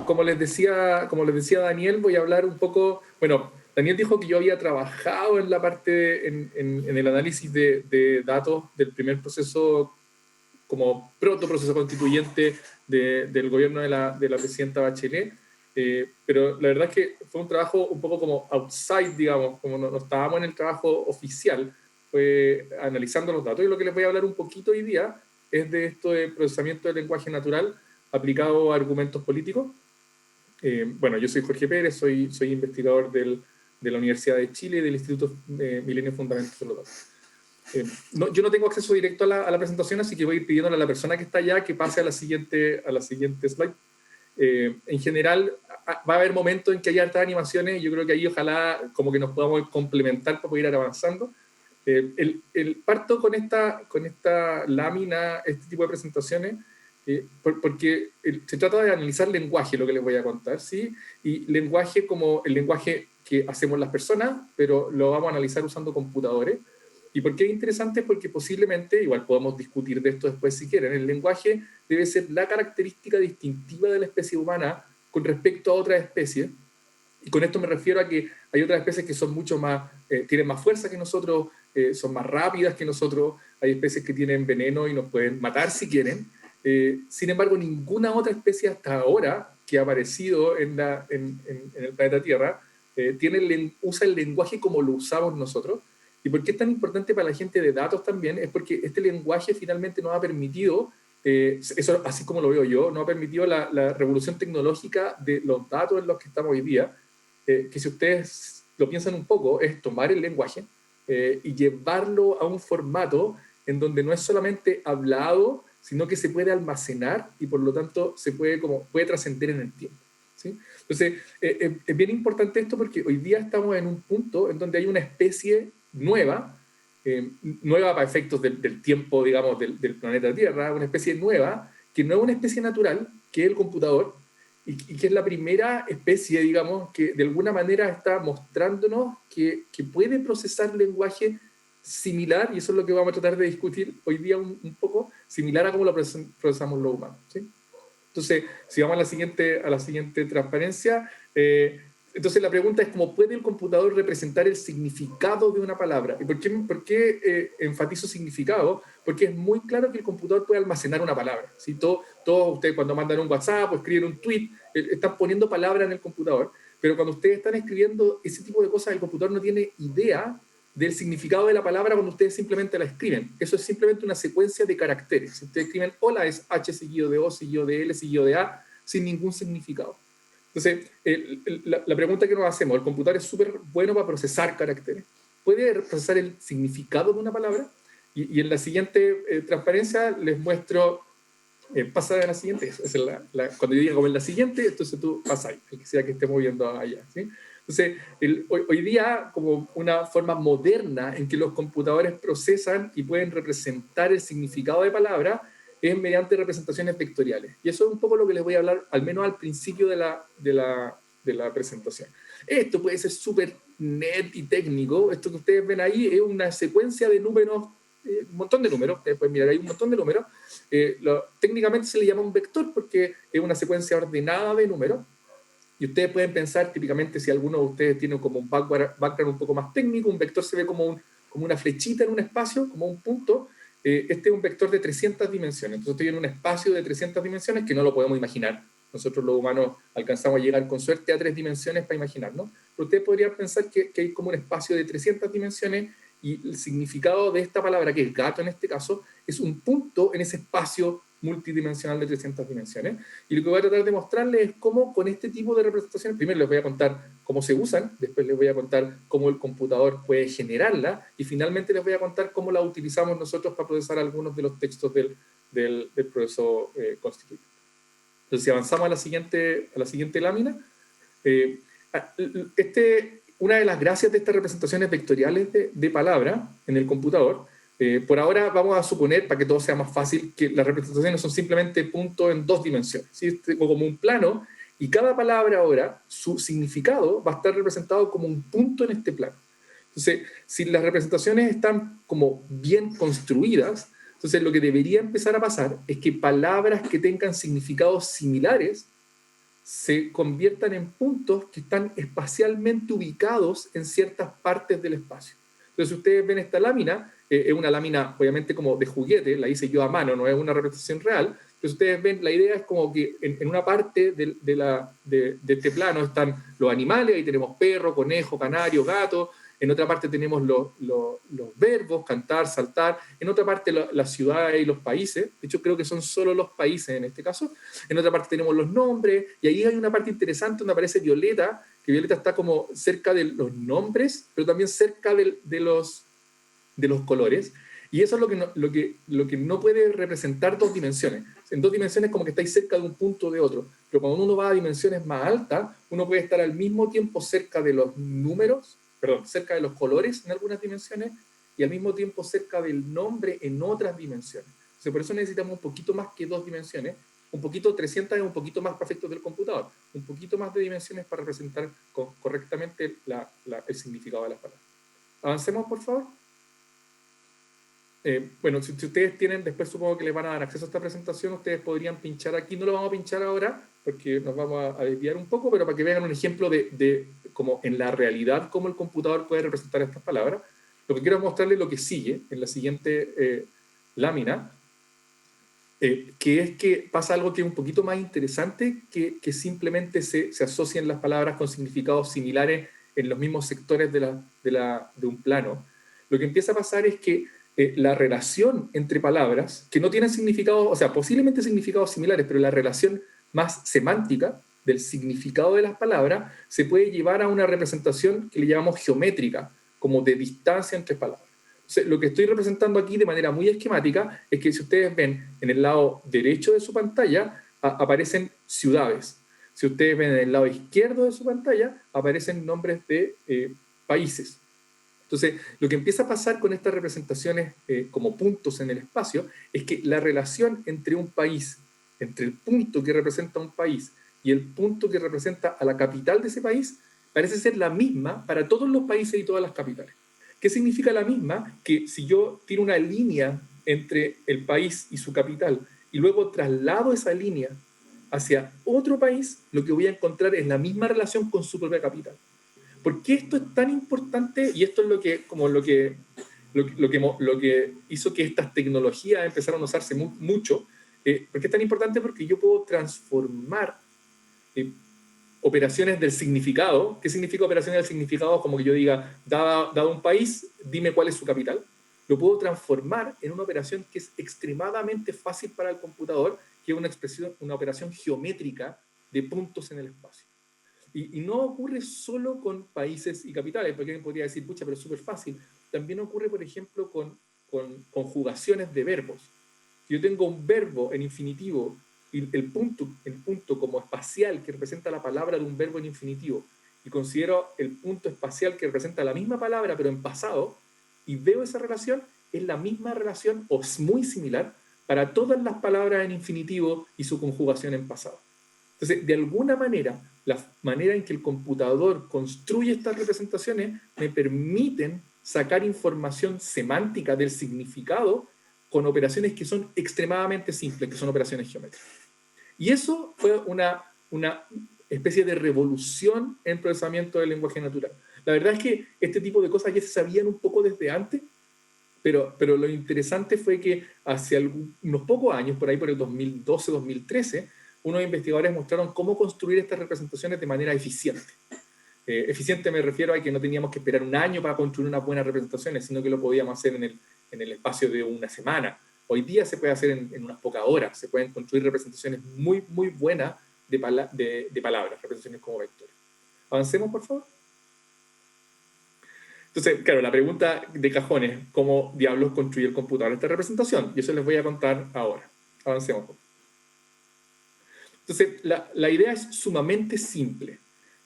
como les decía Daniel, voy a hablar un poco, bueno, Daniel dijo que yo había trabajado en la parte, en el análisis de datos del primer proceso, como proceso constituyente del gobierno de la presidenta Bachelet, pero la verdad es que fue un trabajo un poco como outside, digamos, como no estábamos en el trabajo oficial, fue analizando los datos, y lo que les voy a hablar un poquito hoy día es de esto de procesamiento del lenguaje natural aplicado a argumentos políticos. Bueno, yo soy Jorge Pérez, soy investigador de la Universidad de Chile y del Instituto Milenio Fundamentos de los Datos. Yo no tengo acceso directo a la presentación, así que voy a ir pidiéndole a la persona que está allá que pase a la siguiente slide. En general, va a haber momentos en que haya hartas animaciones, y yo creo que ahí ojalá como que nos podamos complementar para poder ir avanzando. Parto con esta lámina, este tipo de presentaciones, porque se trata de analizar lenguaje, lo que les voy a contar, ¿sí? Y lenguaje como el lenguaje que hacemos las personas, pero lo vamos a analizar usando computadores. ¿Y por qué es interesante? Porque posiblemente, igual podemos discutir de esto después si quieren, el lenguaje debe ser la característica distintiva de la especie humana con respecto a otras especies. Y con esto me refiero a que hay otras especies que son mucho más, tienen más fuerza que nosotros, son más rápidas que nosotros, hay especies que tienen veneno y nos pueden matar si quieren. Sin embargo, ninguna otra especie hasta ahora que ha aparecido en el planeta Tierra usa el lenguaje como lo usamos nosotros. ¿Y por qué es tan importante para la gente de datos también? Es porque este lenguaje finalmente nos ha permitido, eso así como lo veo yo, nos ha permitido la revolución tecnológica de los datos en los que estamos hoy día, que si ustedes lo piensan un poco, es tomar el lenguaje y llevarlo a un formato en donde no es solamente hablado, sino que se puede almacenar y por lo tanto puede trascender en el tiempo, ¿sí? Entonces, es bien importante esto porque hoy día estamos en un punto en donde hay una especie nueva, nueva para efectos del tiempo, digamos, del planeta Tierra, una especie nueva, que no es una especie natural, que es el computador, y que es la primera especie, digamos, que de alguna manera está mostrándonos que puede procesar lenguaje similar, y eso es lo que vamos a tratar de discutir hoy día un poco, similar a cómo lo procesamos los humanos, ¿sí? Entonces, si vamos a la siguiente transparencia, entonces la pregunta es cómo puede el computador representar el significado de una palabra. ¿Y por qué enfatizo significado? Porque es muy claro que el computador puede almacenar una palabra, ¿sí? Todos ustedes cuando mandan un WhatsApp o escriben un tweet, están poniendo palabras en el computador, pero cuando ustedes están escribiendo ese tipo de cosas, el computador no tiene idea del significado de la palabra cuando ustedes simplemente la escriben. Eso es simplemente una secuencia de caracteres. Si ustedes escriben hola, es H seguido de O, seguido de L, seguido de A, sin ningún significado. Entonces, la pregunta que nos hacemos, ¿el computador es súper bueno para procesar caracteres? ¿Puede procesar el significado de una palabra? Y en la siguiente transparencia les muestro, pasa a la siguiente, cuando yo diga como en la siguiente, entonces tú pasas ahí, el que sea que esté moviendo allá, ¿sí? Entonces, hoy día, como una forma moderna en que los computadores procesan y pueden representar el significado de palabras, es mediante representaciones vectoriales. Y eso es un poco lo que les voy a hablar, al menos al principio de la presentación. Esto puede ser súper net y técnico. Esto que ustedes ven ahí es una secuencia de números, un montón de números. Ustedes pueden mirar ahí un montón de números. Técnicamente se le llama un vector porque es una secuencia ordenada de números. Y ustedes pueden pensar, típicamente, si alguno de ustedes tiene como un background un poco más técnico, un vector se ve como una flechita en un espacio, como un punto. Este es un vector de 300 dimensiones. Entonces estoy en un espacio de 300 dimensiones que no lo podemos imaginar. Nosotros los humanos alcanzamos a llegar con suerte a 3 dimensiones para imaginarnos. Pero ustedes podrían pensar que hay como un espacio de 300 dimensiones y el significado de esta palabra, que es gato en este caso, es un punto en ese espacio multidimensional de 300 dimensiones. Y lo que voy a tratar de mostrarles es cómo con este tipo de representaciones, primero les voy a contar cómo se usan, después les voy a contar cómo el computador puede generarla, y finalmente les voy a contar cómo la utilizamos nosotros para procesar algunos de los textos del proceso constituyente. Entonces, si avanzamos a la siguiente lámina, una de las gracias de estas representaciones vectoriales de palabra en el computador, por ahora vamos a suponer, para que todo sea más fácil, que las representaciones son simplemente puntos en 2 dimensiones, ¿sí? Como un plano, y cada palabra ahora, su significado va a estar representado como un punto en este plano. Entonces, si las representaciones están como bien construidas, entonces lo que debería empezar a pasar es que palabras que tengan significados similares se conviertan en puntos que están espacialmente ubicados en ciertas partes del espacio. Entonces, si ustedes ven esta lámina, es una lámina obviamente como de juguete, la hice yo a mano, no es una representación real. Entonces, ustedes ven, la idea es como que en una parte de este plano están los animales, ahí tenemos perro, conejo, canario, gato. En otra parte tenemos los verbos, cantar, saltar. En otra parte las ciudades y los países. De hecho, creo que son solo los países en este caso. En otra parte tenemos los nombres. Y ahí hay una parte interesante donde aparece Violeta, que Violeta está como cerca de los nombres, pero también cerca de los colores. Y eso es lo que no puede representar dos dimensiones. En dos dimensiones como que estáis cerca de un punto o de otro. Pero cuando uno va a dimensiones más altas, uno puede estar al mismo tiempo cerca de los números, perdón, cerca de los colores en algunas dimensiones y al mismo tiempo cerca del nombre en otras dimensiones. Entonces, por eso necesitamos un poquito más que dos dimensiones. Un poquito, 300 es un poquito más para efectos del computador. Un poquito más de dimensiones para representar correctamente el significado de las palabras. Avancemos, por favor. Bueno, si ustedes tienen, después supongo que les van a dar acceso a esta presentación, ustedes podrían pinchar aquí. No lo vamos a pinchar ahora porque nos vamos a desviar un poco, pero para que vean un ejemplo de cómo en la realidad cómo el computador puede representar estas palabras. Lo que quiero mostrarles lo que sigue en la siguiente lámina, que es que pasa algo que es un poquito más interesante, que simplemente se asocian las palabras con significados similares en los mismos sectores de un plano. Lo que empieza a pasar es que la relación entre palabras, que no tienen significados, o sea, posiblemente significados similares, pero la relación más semántica del significado de las palabras se puede llevar a una representación que le llamamos geométrica, como de distancia entre palabras. Entonces, lo que estoy representando aquí de manera muy esquemática es que si ustedes ven en el lado derecho de su pantalla, aparecen ciudades. Si ustedes ven en el lado izquierdo de su pantalla, aparecen nombres de países. Entonces, lo que empieza a pasar con estas representaciones como puntos en el espacio es que la relación entre un país, entre el punto que representa un país y el punto que representa a la capital de ese país, parece ser la misma para todos los países y todas las capitales. ¿Qué significa la misma? Que si yo tiro una línea entre el país y su capital y luego traslado esa línea hacia otro país, lo que voy a encontrar es la misma relación con su propia capital. ¿Por qué esto es tan importante? Y esto es lo que hizo que estas tecnologías empezaron a usarse mucho. ¿Por qué es tan importante? Porque yo puedo transformar operaciones del significado. ¿Qué significa operaciones del significado? Como que yo diga, dado un país, dime cuál es su capital. Lo puedo transformar en una operación que es extremadamente fácil para el computador, que es una operación geométrica de puntos en el espacio. Y no ocurre solo con países y capitales, porque alguien podría decir, pucha, pero es súper fácil. También ocurre, por ejemplo, con conjugaciones de verbos. Si yo tengo un verbo en infinitivo y el punto como espacial que representa la palabra de un verbo en infinitivo, y considero el punto espacial que representa la misma palabra pero en pasado, y veo esa relación, es la misma relación o es muy similar para todas las palabras en infinitivo y su conjugación en pasado. Entonces, de alguna manera, la manera en que el computador construye estas representaciones me permiten sacar información semántica del significado con operaciones que son extremadamente simples, que son operaciones geométricas. Y eso fue una especie de revolución en el procesamiento del lenguaje natural. La verdad es que este tipo de cosas ya se sabían un poco desde antes, pero lo interesante fue que hace unos pocos años, por ahí por el 2012-2013, unos investigadores mostraron cómo construir estas representaciones de manera eficiente. Eficiente me refiero a que no teníamos que esperar un año para construir unas buenas representaciones, sino que lo podíamos hacer en el espacio de una semana. Hoy día se puede hacer en unas pocas horas. Se pueden construir representaciones muy, muy buenas de palabras, representaciones como vectores. Avancemos, por favor. Entonces, claro, la pregunta de cajón es ¿cómo diablos construye el computador esta representación? Y eso les voy a contar ahora. Avancemos, por favor. Entonces, la idea es sumamente simple.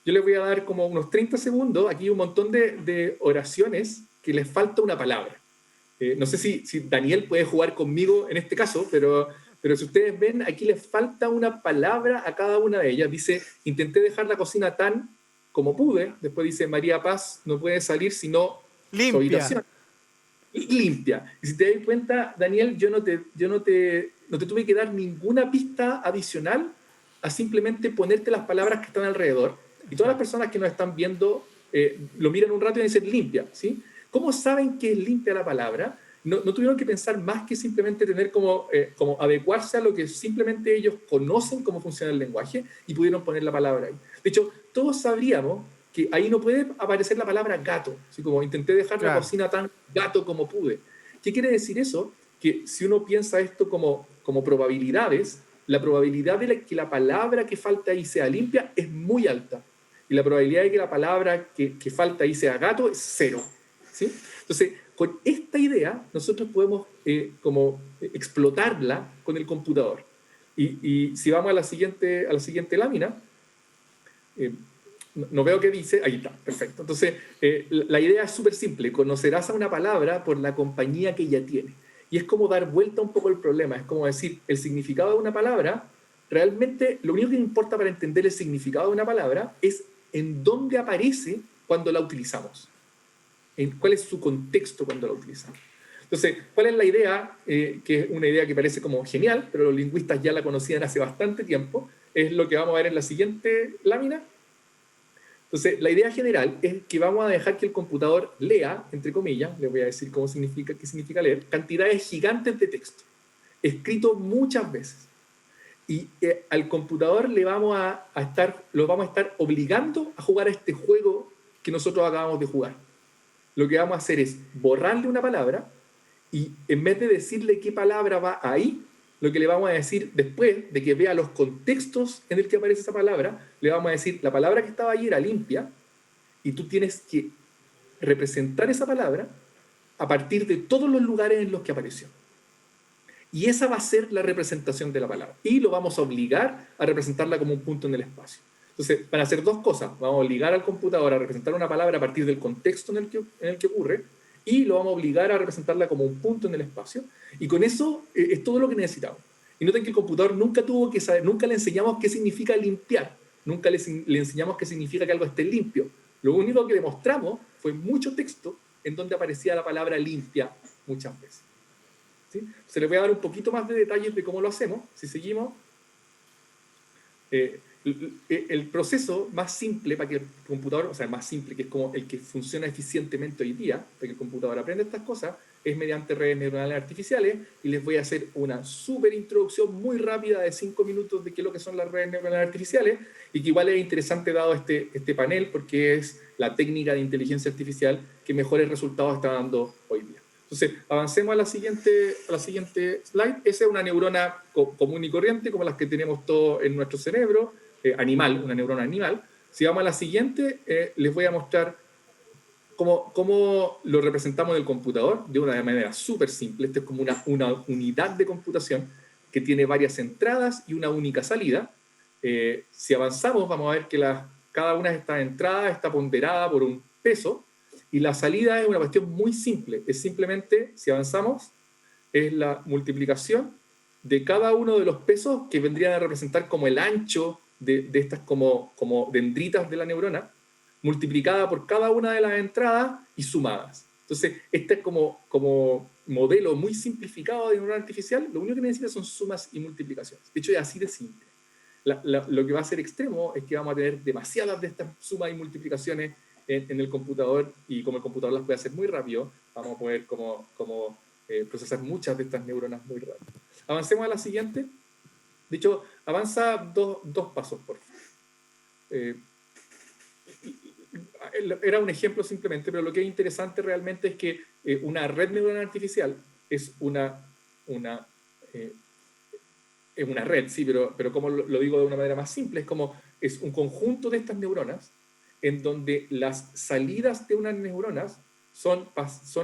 Yo les voy a dar como unos 30 segundos, aquí un montón de oraciones que les falta una palabra. No sé si Daniel puede jugar conmigo en este caso, pero si ustedes ven, aquí les falta una palabra a cada una de ellas. Dice, intenté dejar la cocina tan como pude. Después dice, María Paz no puede salir sino su habitación. Limpia. Y si te das cuenta, Daniel, yo no te tuve que dar ninguna pista adicional a simplemente ponerte las palabras que están alrededor, y todas las personas que nos están viendo lo miran un rato y dicen limpia, ¿sí? ¿Cómo saben que es limpia la palabra? No tuvieron que pensar más que simplemente tener como adecuarse a lo que simplemente ellos conocen cómo funciona el lenguaje y pudieron poner la palabra ahí. De hecho, todos sabríamos que ahí no puede aparecer la palabra gato, así como intenté dejar la cocina tan gato como pude. ¿Qué quiere decir eso? Que si uno piensa esto como probabilidades, la probabilidad de que la palabra que falta ahí sea limpia es muy alta. Y la probabilidad de que la palabra que falta ahí sea gato es 0. ¿Sí? Entonces, con esta idea, nosotros podemos explotarla con el computador. Y si vamos a la siguiente lámina, no veo qué dice, ahí está, perfecto. Entonces, la idea es súper simple, conocerás a una palabra por la compañía que ella tiene. Y es como dar vuelta un poco el problema, es como decir, el significado de una palabra, realmente lo único que importa para entender el significado de una palabra es en dónde aparece cuando la utilizamos, en cuál es su contexto cuando la utilizamos. Entonces, ¿cuál es la idea? Que es una idea que parece como genial, pero los lingüistas ya la conocían hace bastante tiempo, es lo que vamos a ver en la siguiente lámina. Entonces, la idea general es que vamos a dejar que el computador lea, entre comillas, les voy a decir qué significa leer, cantidades gigantes de texto, escrito muchas veces. Y al computador lo vamos a estar obligando a jugar a este juego que nosotros acabamos de jugar. Lo que vamos a hacer es borrarle una palabra y en vez de decirle qué palabra va ahí, lo que le vamos a decir después de que vea los contextos en el que aparece esa palabra, le vamos a decir, la palabra que estaba ahí era limpia y tú tienes que representar esa palabra a partir de todos los lugares en los que apareció. Y esa va a ser la representación de la palabra. Y lo vamos a obligar a representarla como un punto en el espacio. Entonces, van a hacer dos cosas. Vamos a obligar al computador a representar una palabra a partir del contexto en el que ocurre, y lo vamos a obligar a representarla como un punto en el espacio. Y con eso es todo lo que necesitamos. Y noten que el computador nunca tuvo que saber, nunca le enseñamos qué significa limpiar, nunca le enseñamos qué significa que algo esté limpio. Lo único que demostramos fue mucho texto en donde aparecía la palabra limpia muchas veces. ¿Sí? Se les voy a dar un poquito más de detalles de cómo lo hacemos. Si seguimos, el proceso más simple para que el computador, o sea, más simple, que es como el que funciona eficientemente hoy día, para que el computador aprenda estas cosas, es mediante redes neuronales artificiales, y les voy a hacer una súper introducción muy rápida de 5 minutos de qué es lo que son las redes neuronales artificiales, y que igual es interesante dado este panel, porque es la técnica de inteligencia artificial que mejores resultados está dando hoy día. Entonces, avancemos a la siguiente slide. Esa es una neurona común y corriente, como las que tenemos todos en nuestro cerebro, animal, una neurona animal. Si vamos a la siguiente, les voy a mostrar cómo lo representamos en el computador de una manera súper simple. Esto es como una unidad de computación que tiene varias entradas y una única salida. Si avanzamos, vamos a ver que cada una de estas entradas está ponderada por un peso, y la salida es una cuestión muy simple. Es simplemente, si avanzamos, es la multiplicación de cada uno de los pesos que vendrían a representar como el ancho de estas como dendritas de la neurona, multiplicada por cada una de las entradas y sumadas. Entonces, este es como modelo muy simplificado de neurona artificial. Lo único que necesita son sumas y multiplicaciones. De hecho, es así de simple. Lo que va a ser extremo es que vamos a tener demasiadas de estas sumas y multiplicaciones en el computador, y como el computador las puede hacer muy rápido, vamos a poder procesar muchas de estas neuronas muy rápido. Avancemos a la siguiente. De hecho, avanza dos pasos, por favor. Era un ejemplo simplemente, pero lo que es interesante realmente es que una red neuronal artificial es una red, sí, pero como lo digo de una manera más simple, es un conjunto de estas neuronas en donde las salidas de unas neuronas son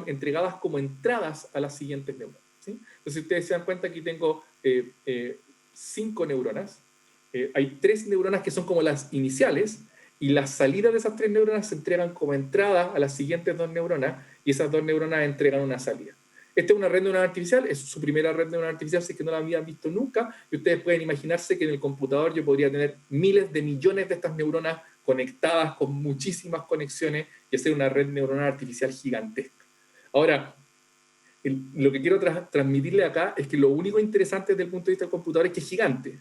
entregadas como entradas a las siguientes neuronas, ¿sí? Entonces, si ustedes se dan cuenta, aquí tengo 5 neuronas. Hay 3 neuronas que son como las iniciales, y las salidas de esas 3 neuronas se entregan como entradas a las siguientes 2 neuronas, y esas 2 neuronas entregan una salida. Esta es una red neuronal artificial, es su primera red neuronal artificial, si es que no la habían visto nunca, y ustedes pueden imaginarse que en el computador yo podría tener miles de millones de estas neuronas conectadas con muchísimas conexiones y hacer una red neuronal artificial gigantesca. Ahora, lo que quiero transmitirle acá es que lo único interesante desde el punto de vista del computador es que es gigante.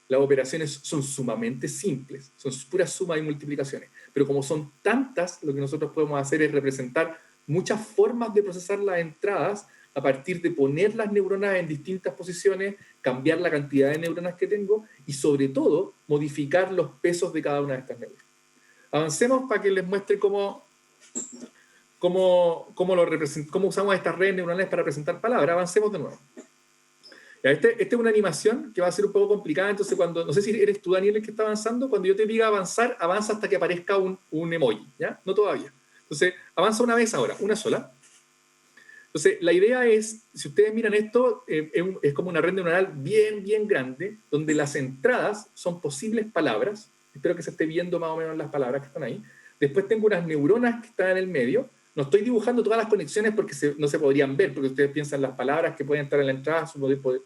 las operaciones son sumamente simples, son puras sumas y multiplicaciones. Pero como son tantas, lo que nosotros podemos hacer es representar muchas formas de procesar las entradas a partir de poner las neuronas en distintas posiciones, cambiar la cantidad de neuronas que tengo y, sobre todo, modificar los pesos de cada una de estas neuronas. Avancemos para que les muestre cómo usamos estas redes neuronales para representar palabras. Avancemos de nuevo. Esta es una animación que va a ser un poco complicada, entonces no sé si eres tú, Daniel, el que está avanzando, cuando yo te diga avanzar, avanza hasta que aparezca un emoji, ¿ya? No todavía. Entonces, avanza una vez ahora, una sola. Entonces, la idea es, si ustedes miran esto, es como una red neuronal bien, bien grande, donde las entradas son posibles palabras. Espero que se esté viendo más o menos las palabras que están ahí. Después tengo unas neuronas que están en el medio. No estoy dibujando todas las conexiones porque no se podrían ver, porque ustedes piensan las palabras que pueden estar en la entrada,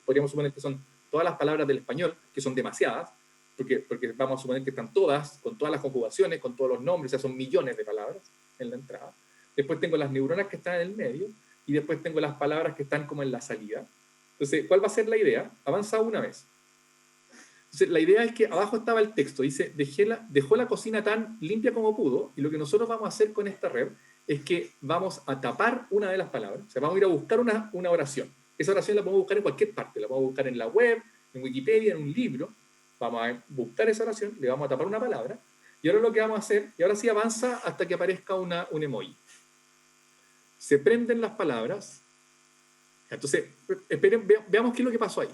podríamos suponer que son todas las palabras del español, que son demasiadas, porque vamos a suponer que están todas, con todas las conjugaciones, con todos los nombres, o sea, son millones de palabras en la entrada. Después tengo las neuronas que están en el medio, y después tengo las palabras que están como en la salida. Entonces, ¿cuál va a ser la idea? Avanza una vez. Entonces, la idea es que abajo estaba el texto, dice, dejó la cocina tan limpia como pudo, y lo que nosotros vamos a hacer con esta red es que vamos a tapar una de las palabras. O sea, vamos a ir a buscar una oración. Esa oración la podemos buscar en cualquier parte. La podemos buscar en la web, en Wikipedia, en un libro. Vamos a buscar esa oración, le vamos a tapar una palabra. Y ahora lo que vamos a hacer, y ahora sí avanza hasta que aparezca un emoji. Se prenden las palabras. Entonces, esperen, veamos qué es lo que pasó ahí.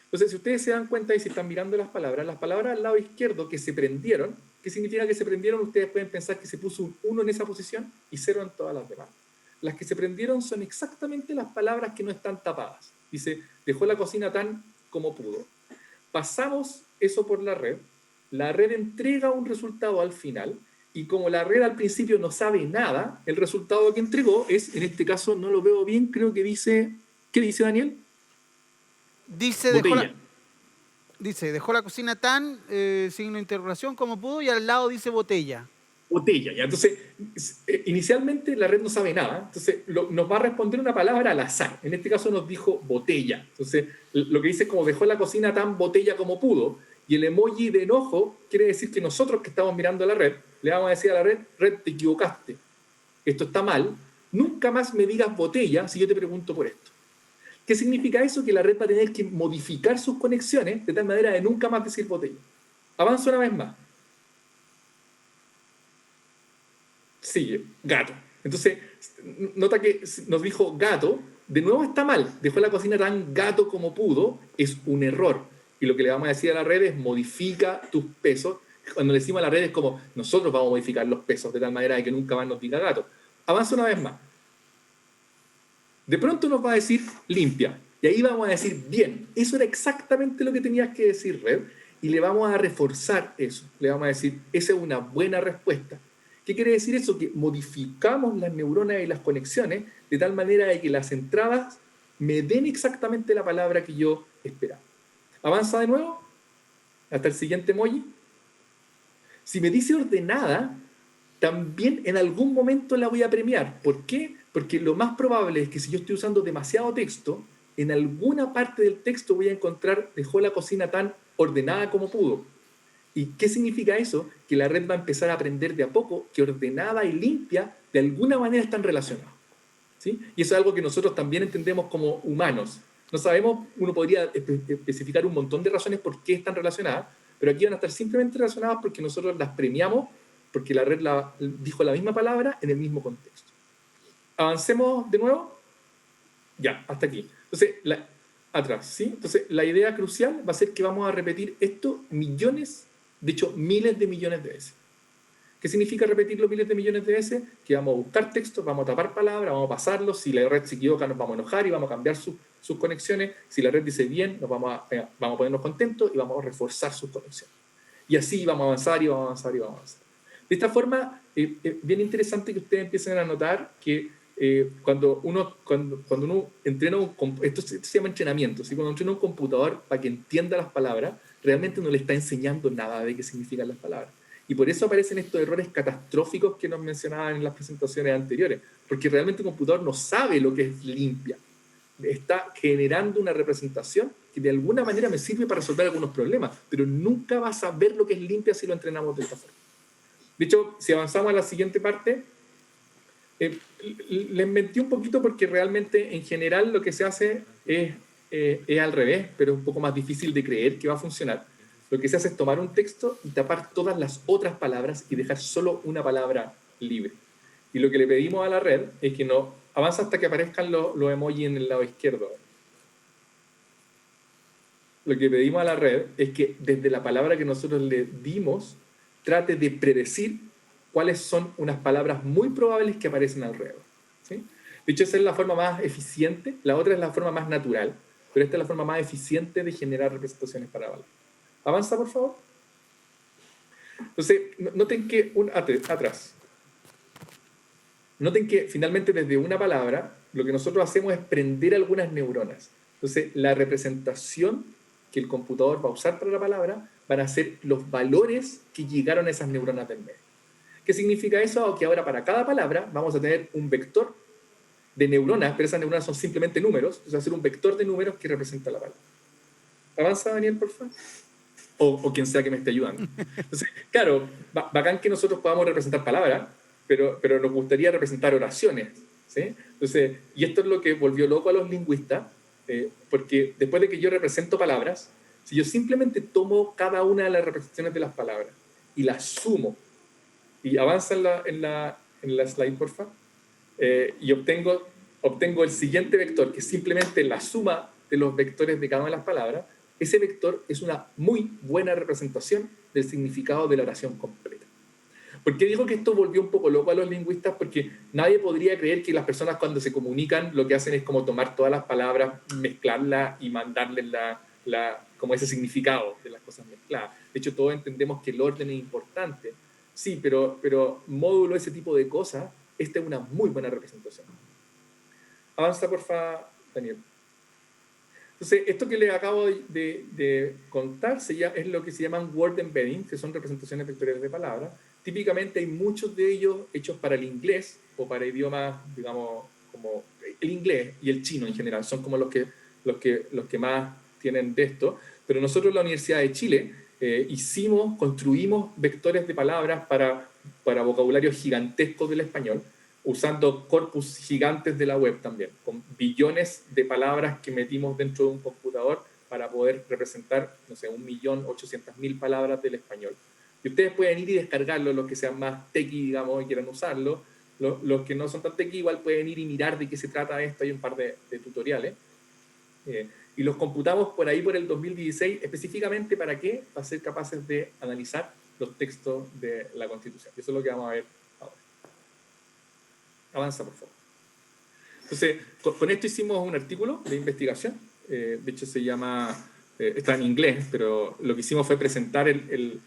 Entonces, si ustedes se dan cuenta y si están mirando las palabras al lado izquierdo que se prendieron, ¿qué significa que se prendieron? Ustedes pueden pensar que se puso un 1 en esa posición y 0 en todas las demás. Las que se prendieron son exactamente las palabras que no están tapadas. Dice, dejó la cocina tan como pudo. Pasamos eso por la red entrega un resultado al final, y como la red al principio no sabe nada, el resultado que entregó es, en este caso no lo veo bien, creo que dice, ¿qué dice Daniel? Dice, dejó la cocina tan, signo de interrogación, como pudo, y al lado dice botella. Botella, ya. Entonces, inicialmente la red no sabe nada, entonces nos va a responder una palabra al azar. En este caso nos dijo botella. Entonces, lo que dice es como dejó la cocina tan botella como pudo, y el emoji de enojo quiere decir que nosotros que estamos mirando a la red, le vamos a decir a la red, te equivocaste, esto está mal, nunca más me digas botella si yo te pregunto por esto. ¿Qué significa eso? Que la red va a tener que modificar sus conexiones de tal manera de nunca más decir botella. Avanza una vez más. Sigue, gato. Entonces, nota que nos dijo gato, de nuevo está mal, dejó la cocina tan gato como pudo, es un error. Y lo que le vamos a decir a la red es modifica tus pesos. Cuando le decimos a la red es como nosotros vamos a modificar los pesos de tal manera de que nunca más nos diga gato. Avanza una vez más. De pronto nos va a decir limpia. Y ahí vamos a decir bien. Eso era exactamente lo que tenías que decir, red. Y le vamos a reforzar eso. Le vamos a decir, esa es una buena respuesta. ¿Qué quiere decir eso? Que modificamos las neuronas y las conexiones de tal manera de que las entradas me den exactamente la palabra que yo esperaba. Avanza de nuevo hasta el siguiente emoji. Si me dice ordenada, también en algún momento la voy a premiar. ¿Por qué? Porque lo más probable es que si yo estoy usando demasiado texto, en alguna parte del texto voy a encontrar dejó la cocina tan ordenada como pudo. ¿Y qué significa eso? Que la red va a empezar a aprender de a poco que ordenada y limpia de alguna manera están relacionados. ¿Sí? Y eso es algo que nosotros también entendemos como humanos. No sabemos, uno podría especificar un montón de razones por qué están relacionadas, pero aquí van a estar simplemente relacionadas porque nosotros las premiamos, porque la red dijo la misma palabra en el mismo contexto. Avancemos de nuevo. Ya, hasta aquí. Entonces, atrás, ¿sí? Entonces, la idea crucial va a ser que vamos a repetir esto millones, de hecho, miles de millones de veces. ¿Qué significa repetirlo miles de millones de veces? Que vamos a buscar textos, vamos a tapar palabras, vamos a pasarlos. Si la red se equivoca, nos vamos a enojar y vamos a cambiar sus conexiones. Si la red dice bien, vamos a ponernos contentos y vamos a reforzar sus conexiones. Y así vamos a avanzar y vamos a avanzar y vamos a avanzar. De esta forma, es bien interesante que ustedes empiecen a notar que cuando uno entrena esto se llama entrenamiento, ¿sí? Cuando entrena un computador para que entienda las palabras, realmente no le está enseñando nada de qué significan las palabras. Y por eso aparecen estos errores catastróficos que nos mencionaban en las presentaciones anteriores, porque realmente el computador no sabe lo que es limpia. está generando una representación que de alguna manera me sirve para resolver algunos problemas, pero nunca vas a ver lo que es limpia si lo entrenamos de esta forma. De hecho, si avanzamos a la siguiente parte, les mentí un poquito porque realmente en general lo que se hace es al revés, pero es un poco más difícil de creer que va a funcionar. Lo que se hace es tomar un texto y tapar todas las otras palabras y dejar solo una palabra libre. Y lo que le pedimos a la red es que no avanza hasta que aparezcan los emojis en el lado izquierdo. Lo que pedimos a la red es que desde la palabra que nosotros le dimos, trate de predecir cuáles son unas palabras muy probables que aparecen alrededor. ¿Sí? De hecho, esa es la forma más eficiente, la otra es la forma más natural, pero esta es la forma más eficiente de generar representaciones para palabras. Avanza, por favor. Entonces, noten que atrás. Noten que finalmente desde una palabra lo que nosotros hacemos es prender algunas neuronas. Entonces, la representación que el computador va a usar para la palabra van a ser los valores que llegaron a esas neuronas del medio. ¿Qué significa eso? Que ahora para cada palabra vamos a tener un vector de neuronas, pero esas neuronas son simplemente números, entonces va a ser un vector de números que representa la palabra. ¿Avanza, Daniel, por favor? O quien sea que me esté ayudando. Entonces, claro, bacán que nosotros podamos representar palabras, pero nos gustaría representar oraciones. ¿Sí? Entonces, y esto es lo que volvió loco a los lingüistas, porque después de que yo represento palabras, si yo simplemente tomo cada una de las representaciones de las palabras y las sumo, y avanza en la slide, por favor, y obtengo el siguiente vector, que es simplemente la suma de los vectores de cada una de las palabras, ese vector es una muy buena representación del significado de la oración completa. ¿Por qué digo que esto volvió un poco loco a los lingüistas? Porque nadie podría creer que las personas cuando se comunican lo que hacen es como tomar todas las palabras, mezclarlas y mandarles como ese significado de las cosas mezcladas. De hecho, todos entendemos que el orden es importante. Sí, pero módulo ese tipo de cosas, esta es una muy buena representación. Avanza, por favor, Daniel. Entonces, esto que les acabo de contar es lo que se llaman word embedding, que son representaciones vectoriales de palabras. Típicamente hay muchos de ellos hechos para el inglés o para idiomas, digamos, como el inglés y el chino en general, son como los que más tienen de esto. Pero nosotros en la Universidad de Chile construimos vectores de palabras para vocabularios gigantescos del español, usando corpus gigantes de la web también, con billones de palabras que metimos dentro de un computador para poder representar, no sé, 1.800.000 palabras del español. Y ustedes pueden ir y descargarlo, los que sean más techie, digamos, y quieran usarlo. Los que no son tan techie igual pueden ir y mirar de qué se trata esto. Hay un par de tutoriales. Y los computamos por ahí por el 2016, específicamente ¿para qué? Para ser capaces de analizar los textos de la Constitución. Eso es lo que vamos a ver ahora. Avanza, por favor. Entonces, con esto hicimos un artículo de investigación. De hecho, se llama, está en inglés, pero lo que hicimos fue presentar el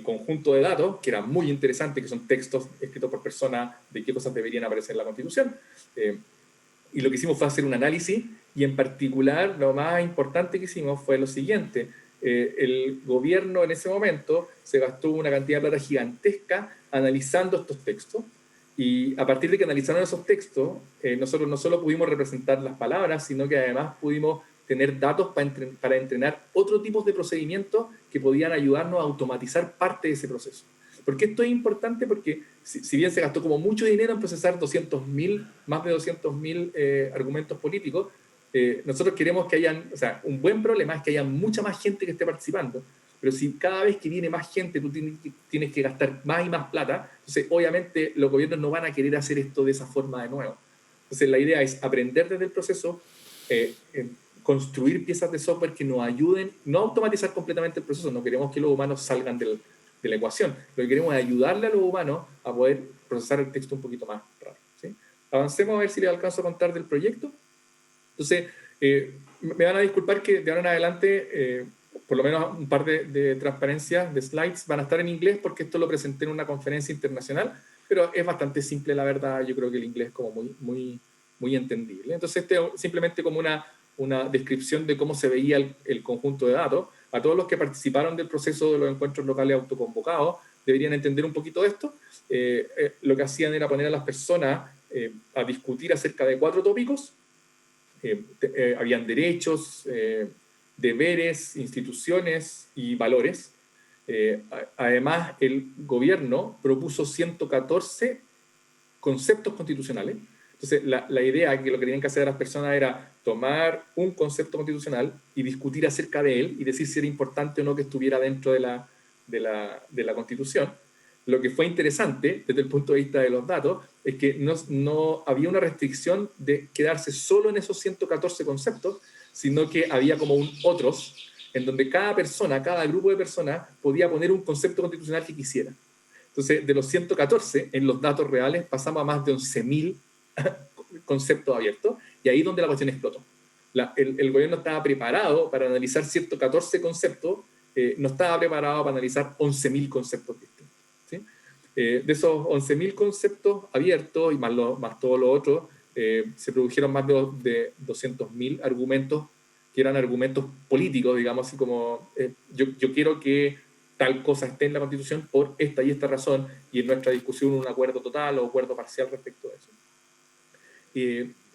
conjunto de datos, que era muy interesante, que son textos escritos por personas de qué cosas deberían aparecer en la Constitución. Y lo que hicimos fue hacer un análisis, y en particular lo más importante que hicimos fue lo siguiente. El gobierno en ese momento se gastó una cantidad de plata gigantesca analizando estos textos, y a partir de que analizaron esos textos, nosotros no solo pudimos representar las palabras, sino que además pudimos tener datos para entrenar otro tipo de procedimientos que podían ayudarnos a automatizar parte de ese proceso. ¿Por qué esto es importante? Porque si bien se gastó como mucho dinero en procesar más de 200.000 argumentos políticos, nosotros queremos que hayan, o sea, un buen problema es que haya mucha más gente que esté participando, pero si cada vez que viene más gente tú tienes que gastar más y más plata, entonces obviamente los gobiernos no van a querer hacer esto de esa forma de nuevo. Entonces la idea es aprender desde el proceso, construir piezas de software que nos ayuden, no automatizar completamente el proceso, no queremos que los humanos salgan de la ecuación, lo que queremos es ayudarle a los humanos a poder procesar el texto un poquito más rápido. ¿Sí? Avancemos a ver si les alcanzo a contar del proyecto. Entonces, me van a disculpar que de ahora en adelante, por lo menos un par de transparencias, de slides, van a estar en inglés porque esto lo presenté en una conferencia internacional, pero es bastante simple, la verdad. Yo creo que el inglés es como muy entendible. Entonces, este es simplemente como una descripción de cómo se veía el conjunto de datos. A todos los que participaron del proceso de los encuentros locales autoconvocados deberían entender un poquito de esto. Lo que hacían era poner a las personas a discutir acerca de 4 tópicos, habían derechos, deberes, instituciones y valores. Además, el gobierno propuso 114 conceptos constitucionales. Entonces, la idea que lo que tenían que hacer las personas era tomar un concepto constitucional y discutir acerca de él y decir si era importante o no que estuviera dentro de la Constitución. Lo que fue interesante desde el punto de vista de los datos es que no había una restricción de quedarse solo en esos 114 conceptos, sino que había como otros, en donde cada persona, cada grupo de personas podía poner un concepto constitucional que quisiera. Entonces, de los 114, en los datos reales pasamos a más de 11.000 conceptos abiertos, y ahí es donde la cuestión explotó. El gobierno estaba preparado para analizar 114 conceptos, no estaba preparado para analizar 11.000 conceptos distintos. ¿Sí? De esos 11.000 conceptos abiertos y más todo lo otro, se produjeron más de 200.000 argumentos, que eran argumentos políticos, digamos, así como yo quiero que tal cosa esté en la Constitución por esta y esta razón, y en nuestra discusión un acuerdo total o acuerdo parcial respecto a eso.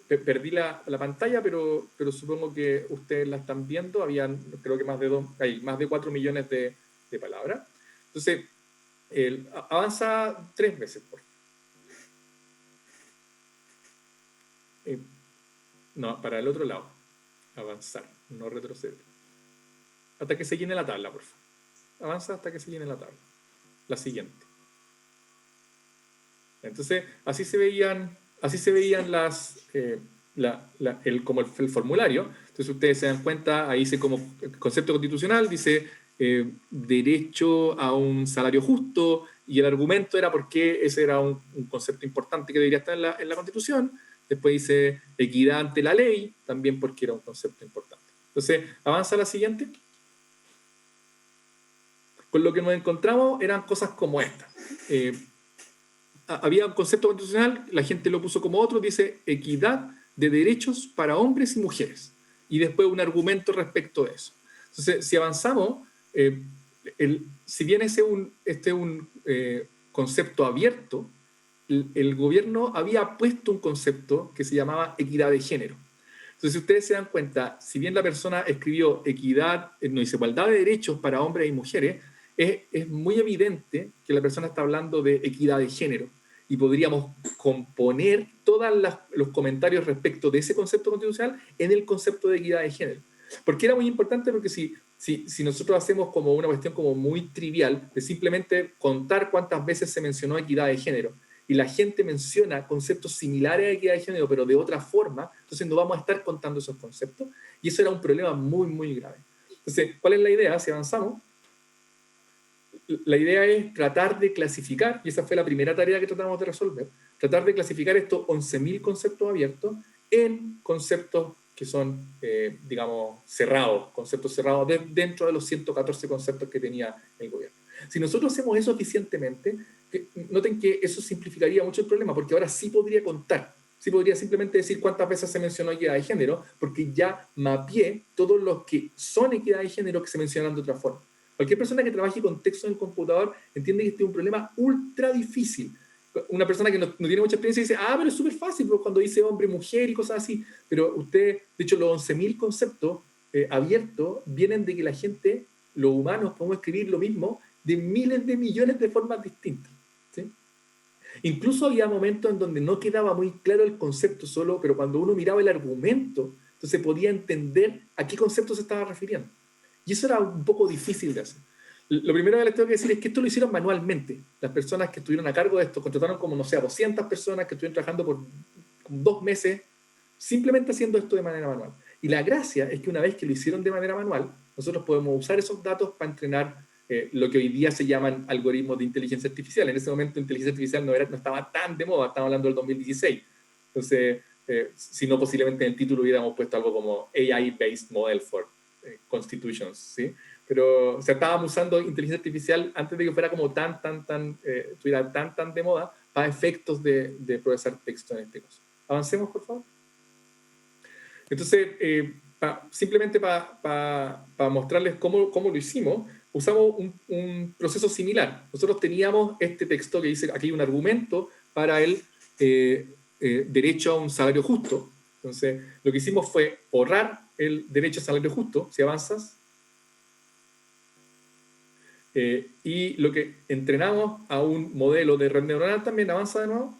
Perdí la pantalla, pero supongo que ustedes la están viendo. Habían, creo que más de 4 millones de palabras. Entonces, avanza 3 veces, por favor. No, para el otro lado. Avanzar, no retroceder. Hasta que se llene la tabla, por favor. Avanza hasta que se llene la tabla. La siguiente. Entonces, así se veían como el formulario. Entonces, ustedes se dan cuenta, ahí dice como concepto constitucional, dice derecho a un salario justo, y el argumento era porque ese era un concepto importante que debería estar en la Constitución. Después dice equidad ante la ley, también porque era un concepto importante. Entonces, avanza a la siguiente. Con lo que nos encontramos eran cosas como esta. Había un concepto constitucional, la gente lo puso como otro, dice equidad de derechos para hombres y mujeres. Y después un argumento respecto de eso. Entonces, si avanzamos, si bien este es un concepto abierto, el gobierno había puesto un concepto que se llamaba equidad de género. Entonces, si ustedes se dan cuenta, si bien la persona escribió equidad, no dice igualdad de derechos para hombres y mujeres, es muy evidente que la persona está hablando de equidad de género, y podríamos componer todos los comentarios respecto de ese concepto constitucional en el concepto de equidad de género. Porque era muy importante, porque si nosotros hacemos como una cuestión como muy trivial de simplemente contar cuántas veces se mencionó equidad de género, y la gente menciona conceptos similares a equidad de género pero de otra forma, entonces no vamos a estar contando esos conceptos, y eso era un problema muy, muy grave. Entonces, ¿cuál es la idea? Si avanzamos, la idea es tratar de clasificar, y esa fue la primera tarea que tratamos de resolver, tratar de clasificar estos 11.000 conceptos abiertos en conceptos que son, digamos, cerrados, conceptos cerrados dentro de los 114 conceptos que tenía el gobierno. Si nosotros hacemos eso eficientemente, noten que eso simplificaría mucho el problema, porque ahora sí podría contar, sí podría simplemente decir cuántas veces se mencionó equidad de género, porque ya mapeé todos los que son equidad de género que se mencionan de otra forma. Cualquier persona que trabaje con texto en el computador entiende que este es un problema ultra difícil. Una persona que no tiene mucha experiencia dice, pero es súper fácil, pues, cuando dice hombre, mujer y cosas así. Pero usted, de hecho, los 11.000 conceptos abiertos vienen de que la gente, los humanos, podemos escribir lo mismo de miles de millones de formas distintas. ¿Sí? Incluso había momentos en donde no quedaba muy claro el concepto solo, pero cuando uno miraba el argumento, entonces podía entender a qué concepto se estaba refiriendo. Y eso era un poco difícil de hacer. Lo primero que les tengo que decir es que esto lo hicieron manualmente. Las personas que estuvieron a cargo de esto contrataron como, no sé, a 200 personas que estuvieron trabajando por 2 meses simplemente haciendo esto de manera manual. Y la gracia es que una vez que lo hicieron de manera manual, nosotros podemos usar esos datos para entrenar lo que hoy día se llaman algoritmos de inteligencia artificial. En ese momento inteligencia artificial no estaba tan de moda, estamos hablando del 2016. Entonces, si no, posiblemente en el título hubiéramos puesto algo como AI-based model for constitutions, ¿sí? Pero estábamos usando inteligencia artificial antes de que fuera como estuviera tan de moda para efectos de procesar texto en este caso. Avancemos, por favor. Entonces, simplemente para mostrarles cómo lo hicimos, usamos un proceso similar. Nosotros teníamos este texto que dice, aquí hay un argumento para el derecho a un salario justo. Entonces, lo que hicimos fue borrar el derecho a salario justo, si avanzas, y lo que entrenamos a un modelo de red neuronal también, avanza de nuevo,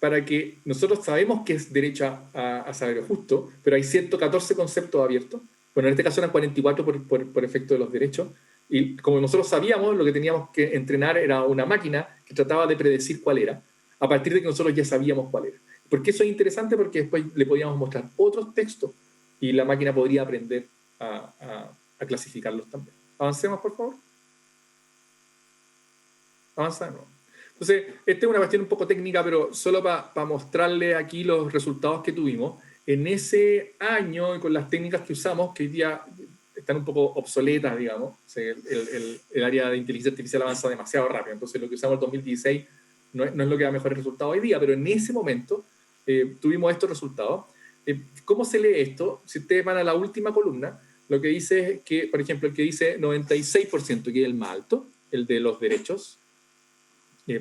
para que nosotros sabemos que es derecho a salario justo, pero hay 114 conceptos abiertos. Bueno, en este caso eran 44 por efecto de los derechos. Y como nosotros sabíamos, lo que teníamos que entrenar era una máquina que trataba de predecir cuál era, a partir de que nosotros ya sabíamos cuál era. ¿Por qué eso es interesante? Porque después le podíamos mostrar otros textos y la máquina podría aprender a clasificarlos también. Avancemos, por favor. Avanza, no. Entonces, esta es una cuestión un poco técnica, pero solo para mostrarle aquí los resultados que tuvimos. En ese año, y con las técnicas que usamos, que hoy día están un poco obsoletas, digamos, o sea, el área de inteligencia artificial avanza demasiado rápido, entonces lo que usamos en el 2016 no es lo que da mejores resultados hoy día, pero en ese momento tuvimos estos resultados. ¿Cómo se lee esto? Si ustedes van a la última columna, lo que dice es que, por ejemplo, el que dice 96%, que es el más alto, el de los derechos,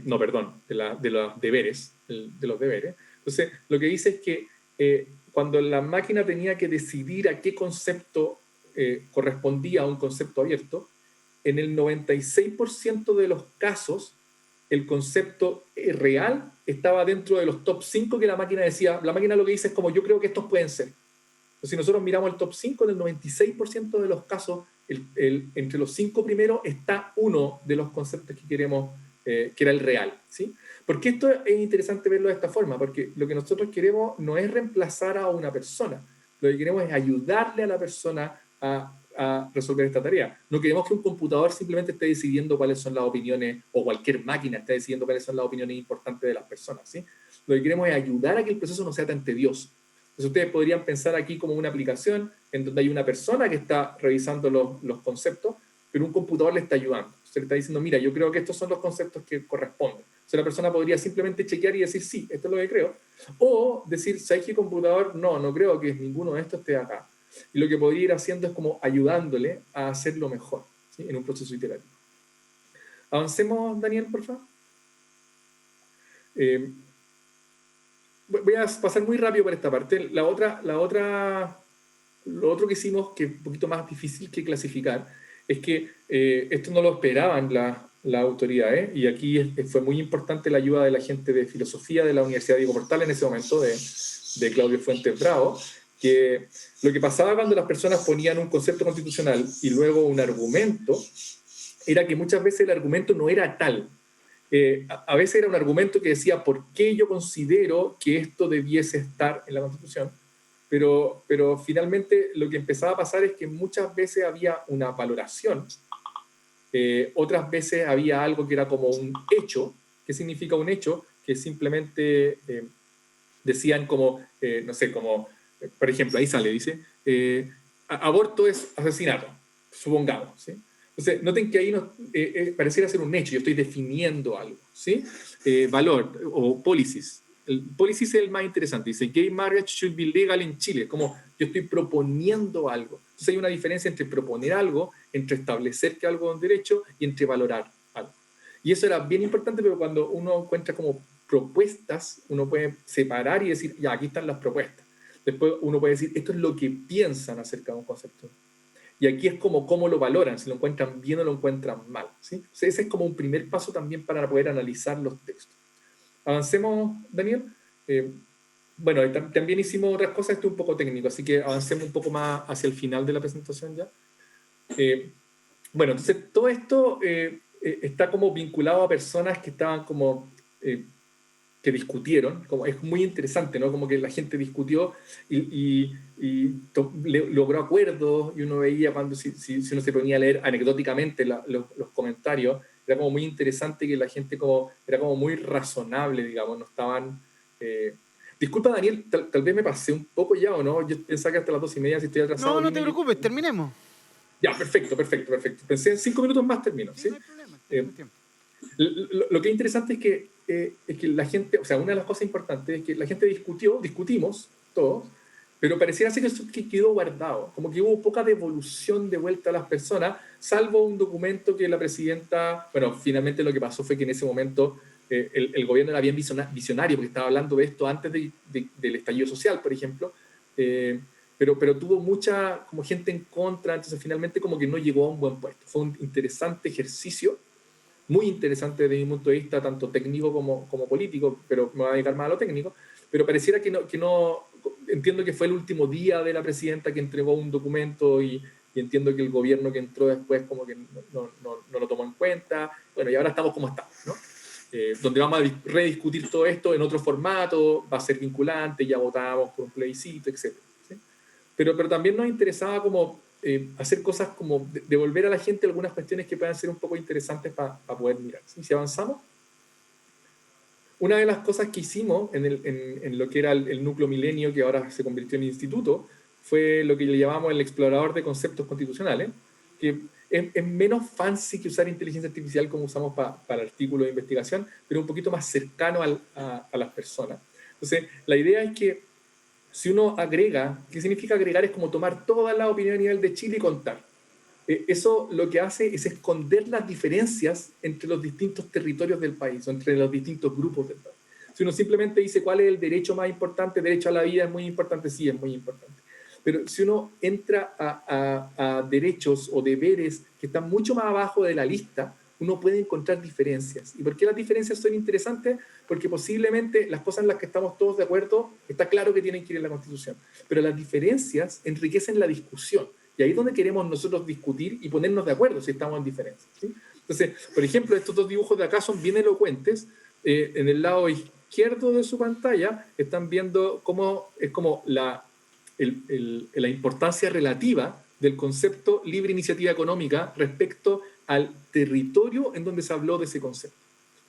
no, perdón, de los deberes, de los deberes. Entonces, lo que dice es que cuando la máquina tenía que decidir a qué concepto correspondía a un concepto abierto, en el 96% de los casos, el concepto real estaba dentro de los top 5 que la máquina decía. La máquina lo que dice es como, yo creo que estos pueden ser. Entonces, si nosotros miramos el top 5, en el 96% de los casos, entre los 5 primeros está uno de los conceptos que queremos que era el real, ¿sí? Porque esto es interesante verlo de esta forma, porque lo que nosotros queremos no es reemplazar a una persona, lo que queremos es ayudarle a la persona a resolver esta tarea. No queremos que un computador simplemente esté decidiendo cuáles son las opiniones, o cualquier máquina esté decidiendo cuáles son las opiniones importantes de las personas, ¿sí? Lo que queremos es ayudar a que el proceso no sea tan tedioso. Entonces ustedes podrían pensar aquí como una aplicación en donde hay una persona que está revisando los conceptos, pero un computador le está ayudando. Se le está diciendo, mira, yo creo que estos son los conceptos que corresponden. O sea, la persona podría simplemente chequear y decir, sí, esto es lo que creo. O decir, ¿sabes qué, computador? No creo que ninguno de estos esté acá. Y lo que podría ir haciendo es como ayudándole a hacerlo mejor, ¿sí? En un proceso iterativo. Avancemos, Daniel, por favor. Voy a pasar muy rápido por esta parte. Lo otro que hicimos, que es un poquito más difícil que clasificar, es que esto no lo esperaban las autoridades, y aquí fue muy importante la ayuda de la gente de filosofía de la Universidad Diego Portales en ese momento, de Claudio Fuentes Bravo, que lo que pasaba cuando las personas ponían un concepto constitucional y luego un argumento, era que muchas veces el argumento no era tal. A veces era un argumento que decía por qué yo considero que esto debiese estar en la Constitución, pero finalmente lo que empezaba a pasar es que muchas veces había una valoración, otras veces había algo que era como un hecho. ¿Qué significa un hecho? Que simplemente decían como, no sé, como, por ejemplo, ahí sale, dice, aborto es asesinato, supongamos, ¿sí? Entonces, noten que ahí pareciera ser un hecho, yo estoy definiendo algo, ¿sí? Valor o policies. El policies es el más interesante, dice, gay marriage should be legal in Chile, como yo estoy proponiendo algo. Entonces hay una diferencia entre proponer algo, entre establecer que algo es un derecho y entre valorar algo. Y eso era bien importante, pero cuando uno encuentra como propuestas, uno puede separar y decir, ya, aquí están las propuestas. Después uno puede decir, esto es lo que piensan acerca de un concepto. Y aquí es como cómo lo valoran, si lo encuentran bien o lo encuentran mal, ¿sí? O sea, ese es como un primer paso también para poder analizar los textos. Avancemos, Daniel. Bueno, también hicimos otras cosas, esto es un poco técnico, así que avancemos un poco más hacia el final de la presentación ya. Bueno, entonces todo esto está como vinculado a personas que estaban como... que discutieron, como es muy interesante, ¿no? Como que la gente discutió y logró acuerdos, y uno veía cuando si uno se ponía a leer anecdóticamente los comentarios, era como muy interesante que la gente como, era como muy razonable, digamos, no estaban... Disculpa, Daniel, tal vez me pasé un poco ya, ¿o no? Yo pensaba que hasta las 2:30, si estoy atrasado... No te preocupes, terminemos. Ya, perfecto. Pensé en 5 minutos más termino, ¿sí? No hay problema, tenemos tiempo. Lo que es interesante es que la gente, o sea, una de las cosas importantes es que la gente discutimos todos, pero pareciera ser que eso quedó guardado, como que hubo poca devolución de vuelta a las personas, salvo un documento que la presidenta, bueno, finalmente lo que pasó fue que en ese momento el gobierno era bien visionario, porque estaba hablando de esto antes del estallido social, por ejemplo, pero tuvo mucha como gente en contra, entonces finalmente como que no llegó a un buen puesto. Fue un interesante ejercicio, muy interesante desde mi punto de vista, tanto técnico como político, pero me voy a dedicar más a lo técnico, pero pareciera que no, entiendo que fue el último día de la presidenta que entregó un documento y entiendo que el gobierno que entró después como que no lo tomó en cuenta, bueno, y ahora estamos como estamos, ¿no? Donde vamos a rediscutir todo esto en otro formato, va a ser vinculante, ya votamos por un plebiscito, etc. ¿Sí? Pero también nos interesaba como hacer cosas como devolver a la gente algunas cuestiones que puedan ser un poco interesantes para poder mirar. ¿Sí? Si avanzamos, una de las cosas que hicimos en lo que era el núcleo milenio, que ahora se convirtió en instituto, fue lo que le llamamos el explorador de conceptos constitucionales, que es menos fancy que usar inteligencia artificial como usamos para artículos de investigación, pero un poquito más cercano a las personas. Entonces, la idea es que si uno agrega, ¿qué significa agregar? Es como tomar toda la opinión a nivel de Chile y contar. Eso lo que hace es esconder las diferencias entre los distintos territorios del país, o entre los distintos grupos del país. Si uno simplemente dice cuál es el derecho más importante, derecho a la vida es muy importante, sí, es muy importante. Pero si uno entra a derechos o deberes que están mucho más abajo de la lista, uno puede encontrar diferencias. ¿Y por qué las diferencias son interesantes? Porque posiblemente las cosas en las que estamos todos de acuerdo, está claro que tienen que ir en la Constitución, pero las diferencias enriquecen la discusión. Y ahí es donde queremos nosotros discutir y ponernos de acuerdo si estamos en diferencia. ¿Sí? Entonces, por ejemplo, estos dos dibujos de acá son bien elocuentes. En el lado izquierdo de su pantalla están viendo cómo es como la importancia relativa del concepto libre iniciativa económica respecto al territorio en donde se habló de ese concepto.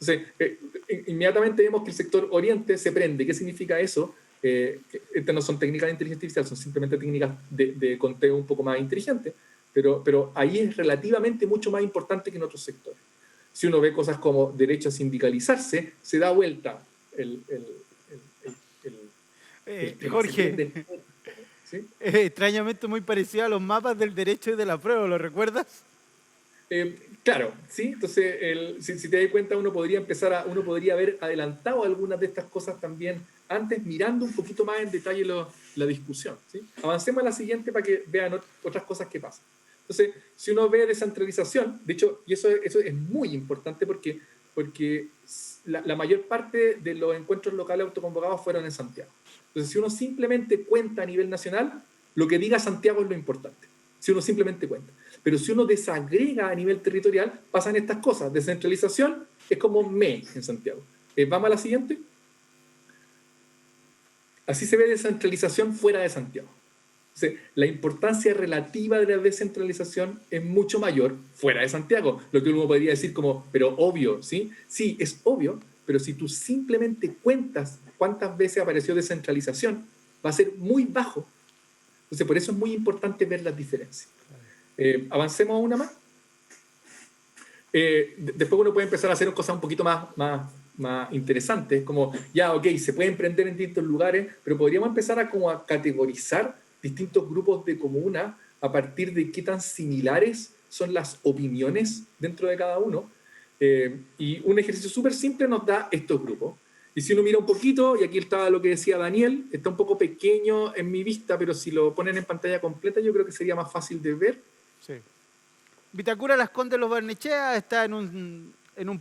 Entonces, inmediatamente vemos que el sector oriente se prende. ¿Qué significa eso? Estas no son técnicas de inteligencia artificial, son simplemente técnicas de conteo un poco más inteligente, pero ahí es relativamente mucho más importante que en otros sectores. Si uno ve cosas como derecho a sindicalizarse, se da vuelta Jorge, ¿sí? extrañamente muy parecido a los mapas del derecho y de la prueba, ¿lo recuerdas? Claro, ¿sí? Entonces, si te das cuenta, uno podría haber adelantado algunas de estas cosas también antes, mirando un poquito más en detalle la discusión. ¿Sí? Avancemos a la siguiente para que vean otras cosas que pasan. Entonces, si uno ve descentralización, de hecho, y eso es muy importante porque la mayor parte de los encuentros locales autoconvocados fueron en Santiago. Entonces, si uno simplemente cuenta a nivel nacional, lo que diga Santiago es lo importante. Si uno simplemente cuenta. Pero si uno desagrega a nivel territorial, pasan estas cosas. Descentralización es como en Santiago. ¿Vamos a la siguiente? Así se ve descentralización fuera de Santiago. O sea, la importancia relativa de la descentralización es mucho mayor fuera de Santiago. Lo que uno podría decir como, pero obvio, ¿sí? Sí, es obvio, pero si tú simplemente cuentas cuántas veces apareció descentralización, va a ser muy bajo. Entonces, por eso es muy importante ver las diferencias. Avancemos a una más. Después uno puede empezar a hacer cosas un poquito más interesantes, como ya, ok, se puede emprender en distintos lugares, pero podríamos empezar a categorizar distintos grupos de comuna a partir de qué tan similares son las opiniones dentro de cada uno. Y un ejercicio súper simple nos da estos grupos. Y si uno mira un poquito, y aquí está lo que decía Daniel, está un poco pequeño en mi vista, pero si lo ponen en pantalla completa yo creo que sería más fácil de ver. Sí. Vitacura Las Condes Los Barnechea está en un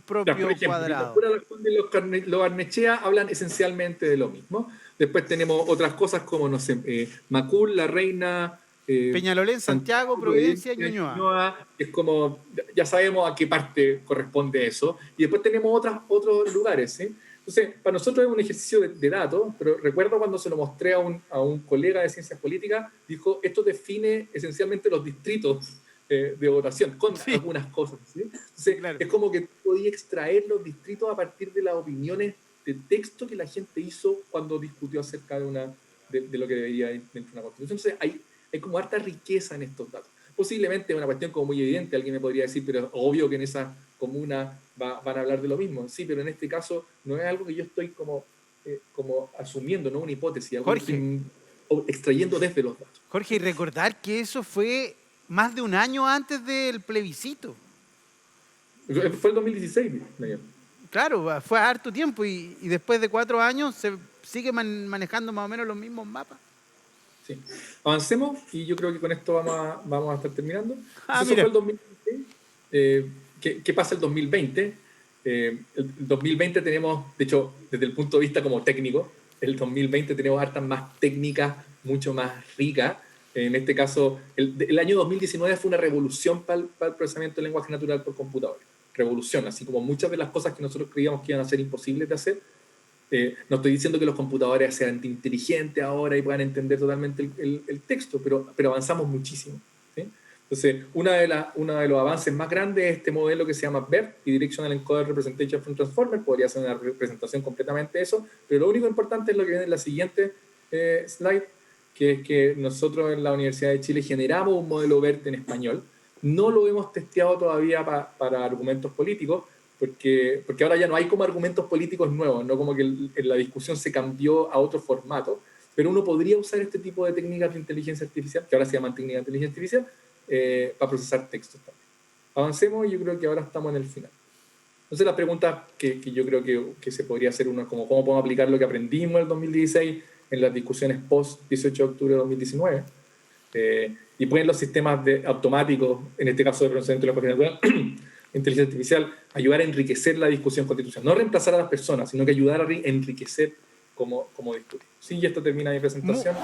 propio por ejemplo, cuadrado. Vitacura Las Condes los Barnechea hablan esencialmente de lo mismo. Después tenemos otras cosas como, no sé, Macul, La Reina, Peñalolén, Santiago, Providencia, Ñuñoa. Es como, ya sabemos a qué parte corresponde eso. Y después tenemos otros lugares, ¿sí? Entonces, para nosotros es un ejercicio de datos, pero recuerdo cuando se lo mostré a un colega de ciencias políticas, dijo, esto define esencialmente los distritos de votación, con algunas cosas, ¿sí? Entonces, claro, es como que podía extraer los distritos a partir de las opiniones de texto que la gente hizo cuando discutió acerca de lo que debería ir dentro de una constitución. Entonces, hay como harta riqueza en estos datos. Posiblemente es una cuestión como muy evidente, alguien me podría decir, pero es obvio que en esa comuna van a hablar de lo mismo. Sí, pero en este caso no es algo que yo estoy como asumiendo, no una hipótesis, algo Jorge, que estoy extrayendo desde los datos. Jorge, y recordar que eso fue más de un año antes del plebiscito. Fue el 2016, Daniel. Claro, fue harto tiempo y después de 4 años se sigue manejando más o menos los mismos mapas. Sí. Avancemos y yo creo que con esto vamos a estar terminando. Ah, Eso mira. fue el 2020. ¿Qué pasa el 2020? El 2020 tenemos, de hecho, desde el punto de vista como técnico, el 2020 tenemos hartas más técnicas, mucho más ricas. En este caso, el año 2019 fue una revolución para el procesamiento del lenguaje natural por computadores. Revolución, así como muchas de las cosas que nosotros creíamos que iban a ser imposibles de hacer. No estoy diciendo que los computadores sean inteligentes ahora y puedan entender totalmente el texto, pero avanzamos muchísimo. ¿Sí? Entonces, uno de los avances más grandes es este modelo que se llama BERT, Bidirectional Encoder Representation from Transformer. Podría ser una representación completamente de eso, pero lo único importante es lo que viene en la siguiente slide, que es que nosotros en la Universidad de Chile generamos un modelo BERT en español. No lo hemos testeado todavía para argumentos políticos, porque ahora ya no hay como argumentos políticos nuevos, no como que la discusión se cambió a otro formato, pero uno podría usar este tipo de técnicas de inteligencia artificial, que ahora se llaman técnicas de inteligencia artificial, para procesar textos también. Avancemos y yo creo que ahora estamos en el final. Entonces la pregunta que yo creo que se podría hacer uno es como cómo podemos aplicar lo que aprendimos en el 2016 en las discusiones post 18 de octubre de 2019, y pueden los sistemas automáticos, en este caso de procesamiento de lenguaje natural, inteligencia artificial, ayudar a enriquecer la discusión constitucional. No reemplazar a las personas, sino que ayudar a enriquecer cómo discutir. Sí, y esto termina mi presentación.